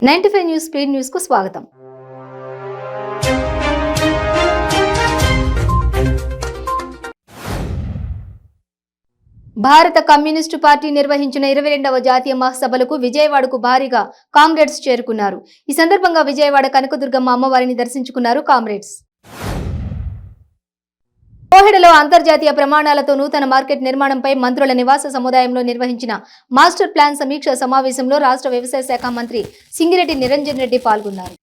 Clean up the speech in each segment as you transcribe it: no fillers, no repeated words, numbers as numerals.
95 news speed news కు స్వాగతం. భారత కమ్యూనిస్టు పార్టీ నిర్వహించిన 22వ జాతీయ మహాసభలకు విజయవాడకు భారీగా కామ్రేడ్స్ చేరుకున్నారు. ఈ సందర్భంగా విజయవాడ కనకదుర్గమ్మ అమ్మవారిని దర్శించుకున్నారు కామ్రేడ్స్. కోహెడలో అంతర్జాతీయ ప్రమాణాలతో నూతన మార్కెట్ నిర్మాణంపై మంత్రుల నివాస సముదాయంలో నిర్వహించిన మాస్టర్ ప్లాన్ సమీక్ష సమావేశంలో రాష్ట్ర వ్యవసాయ శాఖ మంత్రి సింగిరెడ్డి నిరంజన్ రెడ్డి పాల్గొన్నారు.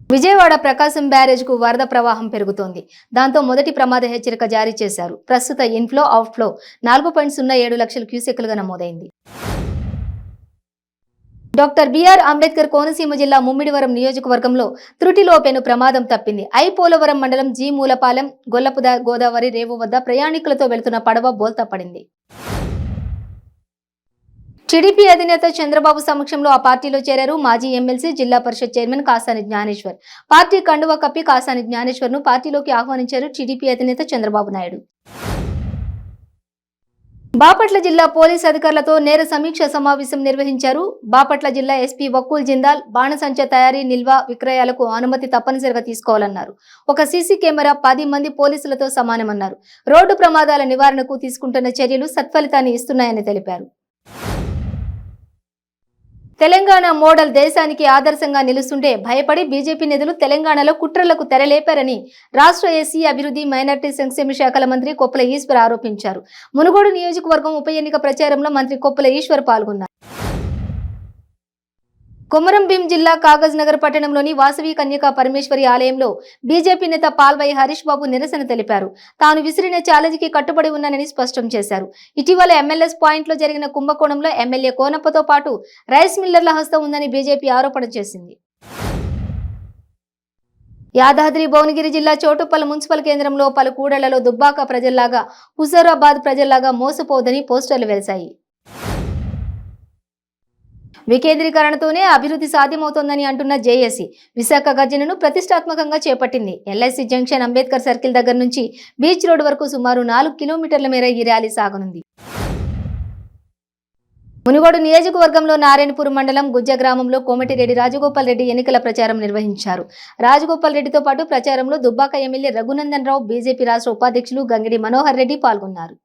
విజయవాడ ప్రకాశం బ్యారేజ్కు వరద ప్రవాహం పెరుగుతోంది. దాంతో మొదటి ప్రమాద హెచ్చరిక జారీ చేశారు. ప్రస్తుత ఇన్ఫ్లో అవుట్ఫ్లో 4.07 లక్షల క్యూసెక్లుగా నమోదైంది. డాక్టర్ బిఆర్ అంబేద్కర్ కోనసీమ జిల్లా ముమ్మిడివరం నియోజకవర్గంలో త్రుటిలో పెను ప్రమాదం తప్పింది. పోలవరం మండలం జీ మూలపాలెం గొల్లపుద గోదావరి రేవు వద్ద ప్రయాణికులతో వెళుతున్న పడవ బోల్తా పడింది. టీడీపీ అధినేత చంద్రబాబు సమక్షంలో ఆ పార్టీలో చేరారు మాజీ ఎమ్మెల్సీ జిల్లా పరిషత్ చైర్మన్ కాసాని జ్ఞానేశ్వర్. పార్టీ కండువా కప్పి కాసాని జ్ఞానేశ్వర్ ను పార్టీలోకి ఆహ్వానించారు టీడీపీ అధినేత చంద్రబాబు నాయుడు. బాపట్ల జిల్లా పోలీస్ అధికారులతో నేర సమీక్ష సమావేశం నిర్వహించారు. బాపట్ల జిల్లా ఎస్పీ వకూల్ జిందాల్ బాణసంచ తయారీ నిల్వ విక్రయాలకు అనుమతి తప్పనిసరిగా తీసుకోవాలన్నారు. ఒక సీసీ కెమెరా 10 మంది పోలీసులతో సమానమన్నారు. రోడ్డు ప్రమాదాల నివారణకు తీసుకుంటున్న చర్యలు సత్ఫలితాన్ని ఇస్తున్నాయని తెలిపారు. తెలంగాణ మోడల్ దేశానికి ఆదర్శంగా నిలుస్తుంటే భయపడి బీజేపీ నేతలు తెలంగాణలో కుట్రలకు తెరలేపారని రాష్ట్ర ఎస్సీ అభివృద్ధి మైనార్టీ సంక్షేమ శాఖల మంత్రి కొప్పుల ఈశ్వర్ ఆరోపించారు. మునుగోడు నియోజకవర్గం ఉప ఎన్నిక ప్రచారంలో మంత్రి కొప్పుల ఈశ్వర్ పాల్గొన్నారు. కొమరంభీం జిల్లా కాగజ్ నగర్ పట్టణంలోని వాసవి కన్యకా పరమేశ్వరి ఆలయంలో బీజేపీ నేత పాల్వై హరీష్ బాబు నిరసన తెలిపారు. తాను విసిరిన ఛాలెంజ్కి కట్టుబడి ఉన్నానని స్పష్టం చేశారు. ఇటీవల ఎంఎల్ఎస్ పాయింట్లో జరిగిన కుంభకోణంలో ఎమ్మెల్యే కోనప్పతో పాటు రైస్ మిల్లర్ల హస్తం ఉందని బీజేపీ ఆరోపణ చేసింది. యాదాద్రి భువనగిరి జిల్లా చోటుప్పల్ మున్సిపల్ కేంద్రంలో పలు కూడళ్లలో దుబ్బాక ప్రజల్లాగా హుజూరాబాద్ ప్రజల్లాగా మోసపోదని పోస్టర్లు వెలిశాయి. వికేంద్రీకరణతోనే అభివృద్ధి సాధ్యమవుతోందని అంటున్న జేఏసీ విశాఖ గర్జనను ప్రతిష్టాత్మకంగా చేపట్టింది. ఎల్ఐసి జంక్షన్ అంబేద్కర్ సర్కిల్ దగ్గర నుంచి బీచ్ రోడ్ వరకు సుమారు 4 కిలోమీటర్ల మేర ఈ ర్యాలీ సాగనుంది. మునుగోడు నియోజకవర్గంలో నారాయణపూర్ మండలం గుజ్జ గ్రామంలో కోమటిరెడ్డి రాజగోపాల్ రెడ్డి ఎన్నికల ప్రచారం నిర్వహించారు. రాజగోపాల్ రెడ్డితో పాటు ప్రచారంలో దుబ్బాక ఎమ్మెల్యే రఘునందన్ రావు, బీజేపీ రాష్ట్ర ఉపాధ్యక్షులు గంగిడి మనోహర్ రెడ్డి పాల్గొన్నారు.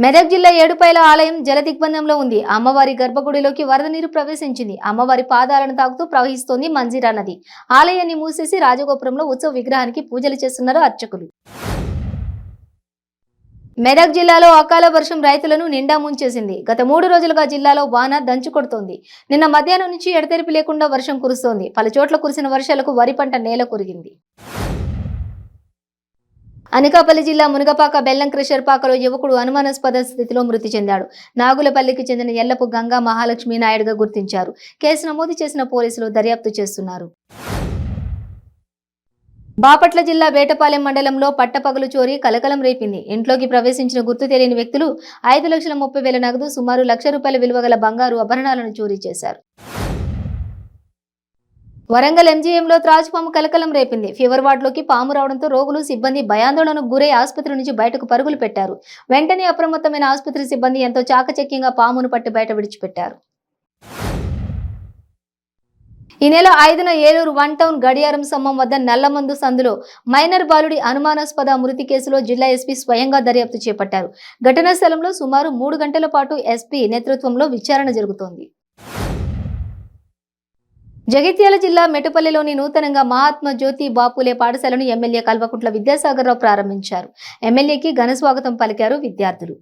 మెదక్ జిల్లా ఏడుపైల ఆలయం జల దిగ్బంధంలో ఉంది. అమ్మవారి గర్భగుడిలోకి వరద నీరు ప్రవేశించింది. అమ్మవారి పాదాలను తాకుతూ ప్రవహిస్తోంది మంజీరా నది. ఆలయాన్ని మూసేసి రాజగోపురంలో ఉత్సవ విగ్రహానికి పూజలు చేస్తున్నారు అర్చకులు. మెదక్ జిల్లాలో అకాల వర్షం రైతులను నిండా ముంచేసింది. గత 3 రోజులుగా జిల్లాలో వాన దంచుకొడుతోంది. నిన్న మధ్యాహ్నం నుంచి ఎడతెరిపి లేకుండా వర్షం కురుస్తోంది. పలు చోట్ల కురిసిన వర్షాలకు వరి పంట నేల కొరిగింది. అనకాపల్లి జిల్లా మునగపాక బెల్లం క్రషర్ పాకలో యువకుడు అనుమానాస్పద స్థితిలో మృతి చెందాడు. నాగులపల్లికి చెందిన ఎల్లపు గంగా మహాలక్ష్మి నాయుడుగా గుర్తించారు. కేసు నమోదు చేసిన పోలీసులు దర్యాప్తు చేస్తున్నారు. బాపట్ల జిల్లా వేటపాలెం మండలంలో పట్టపగలు చోరీ కలకలం రేపింది. ఇంట్లోకి ప్రవేశించిన గుర్తు తెలియని వ్యక్తులు 5,30,000 నగదు, సుమారు ₹1,00,000 విలువ గల బంగారు ఆభరణాలను చోరీ చేశారు. వరంగల్ ఎంజీఎంలో త్రాచుపాము కలకలం రేపింది. ఫీవర్ వార్డులోకి పాము రావడంతో రోగులు, సిబ్బంది భయాందోళనకు గురై ఆసుపత్రి నుంచి బయటకు పరుగులు పెట్టారు. వెంటనే అప్రమత్తమైన ఆసుపత్రి సిబ్బంది ఎంతో చాకచక్యంగా పామును పట్టి బయట విడిచిపెట్టారు. ఈ నెల 5న ఏలూరు 1 టౌన్ గడియారం స్తంభం వద్ద నల్లమందు సందులో మైనర్ బాలుడి అనుమానాస్పద మృతి కేసులో జిల్లా ఎస్పీ స్వయంగా దర్యాప్తు చేపట్టారు. ఘటనా స్థలంలో సుమారు 3 గంటల పాటు ఎస్పీ నేతృత్వంలో విచారణ జరుగుతోంది. జగిత్యాల జిల్లా మెటుపల్లిలోని నూతనంగా మహాత్మా జ్యోతి బాపులే పాఠశాలను ఎమ్మెల్యే కల్వకుంట్ల విద్యాసాగర్ రావు ప్రారంభించారు. ఎమ్మెల్యేకి ఘన స్వాగతం పలికారు విద్యార్థులు.